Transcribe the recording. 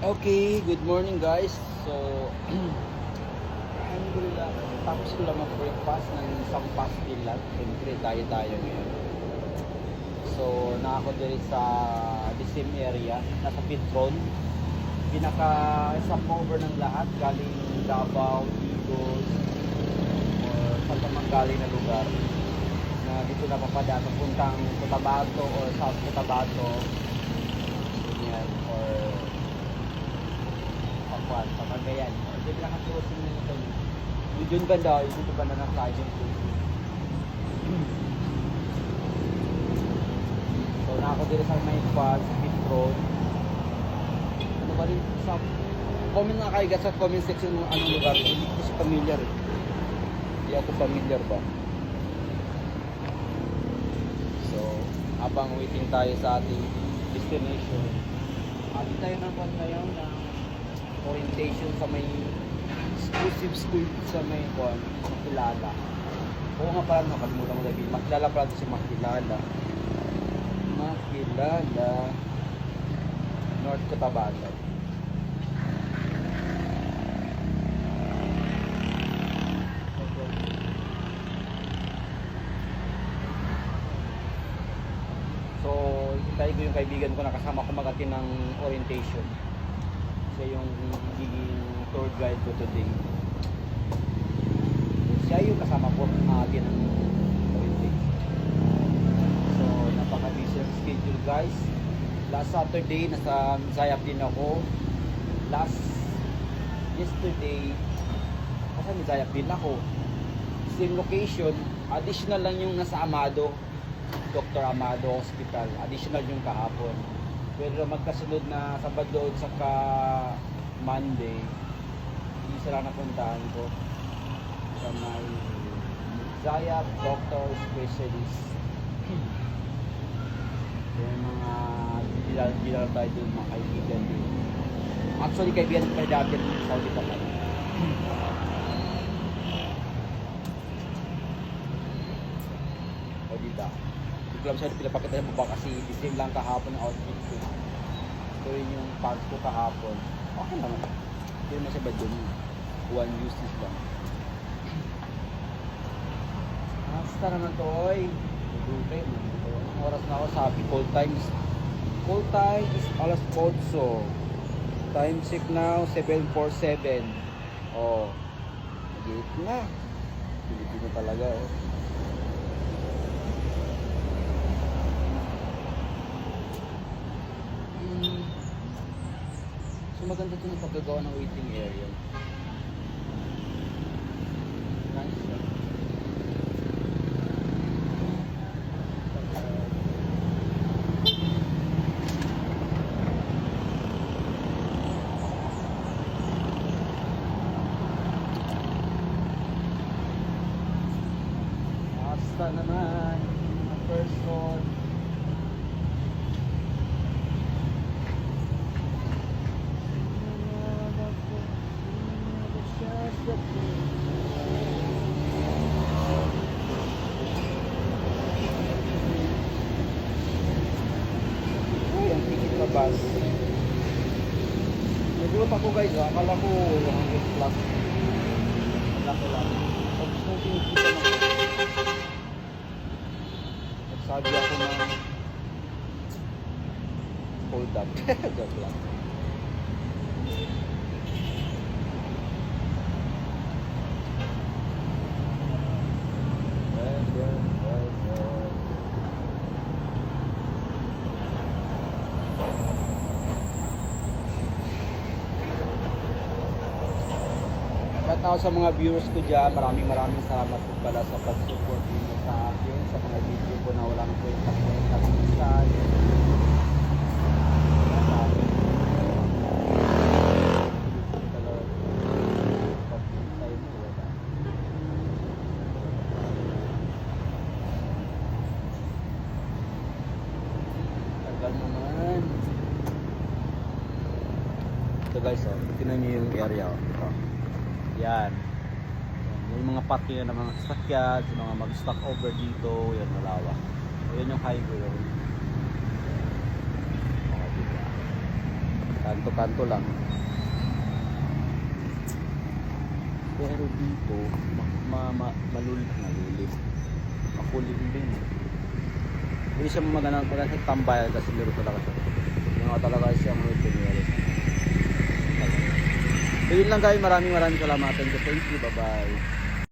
Okay, good morning guys. So, alhamdulillah, tapos ko lang mag-breakfast ng isang pastil lang. Siyempre, tayo ngayon. So, nakako diri sa the same area, nasa Pitron. Pinaka stopover ng lahat, galing Davao, Igos, or saan man galing na lugar. Na dito na papadaan, puntang Cotabato or South Cotabato. Ganyan, or Pakuan, Pagcagayan. Diyan lang ang closing nito. Yun banda, yun ito banda ng Flying Closing. So, na ako dito sa may quad, sa Pit Road. Ano ba rin, sa comment na kayo sa comment section ng anong lugar. Hindi ko kasi familiar eh. Hindi ako familiar ba. So, habang waiting tayo sa ating destination, atin tayo naman ngayon ng orientation sa may exclusive school sa may Makilala. Oo nga pala, nakalimutan ko lagi. Makilala pala ito si Makilala. Makilala North Cotabato. So, hintay ko yung kaibigan ko na kasama ko mag-attend ng orientation. Siya yung magiging tour guide ko today. Siya yung kasama ko natin ng orientation. So, napaka-busy ang schedule guys. Last Saturday, nasa Zayap din ako. Yesterday, nasa Zayap din ako. Same location, additional lang yung nasa Amado, Dr. Amado Hospital. Additional yung kahapon. Pero magkasunod na Sabado at saka Monday, isa lang napuntahan ko sa may Zayap Doctor Specialist. Yung mga dilal tayo doon, mga kaibigan din. Actually, kaibigan ko dati sa Saudi pa kami. O dito. Hindi ko lang siya pinapakita yung baba kasi the same lang kahapon ang outfit ko. So yun yung pants ko kahapon. Okay naman. Hindi naman siya ba dun? One uses lang. Basta naman to oy. Dutay. Anong oras na ako sabi? Call time is alas 8. Time check now 7:47. Oh. Gate na. Pilipino talaga oh. So maganda ito ng paggagawa ng waiting area. Nice. Basta naman ang person. Ay, ang ticket na bus. Nag-group ako guys, akala ko 100 plus. Wala ko lang. Tapos nung tinikita na ko. Nagsabi ako ng hold up. Joke lang. At sa mga viewers ko dyan, maraming salamat po pala sa pag-support niyo sa akin, sa mga video ko na walang kwenta minsan. Tagal naman. Ito guys, oh, tingnan niyo yung area. Oh. Yan. Yung mga parking ng mga sasakyan, yung mga mag-stock over dito, yan malawak. Yan yung highway. Kanto-kanto lang. Pero dito, malulim. Makulimlim. Hindi siya magandang tambayan kasi meron talaga siya. Yung nga talaga siya mga pinyales. So yun lang guys, maraming salamat. Thank you, bye bye.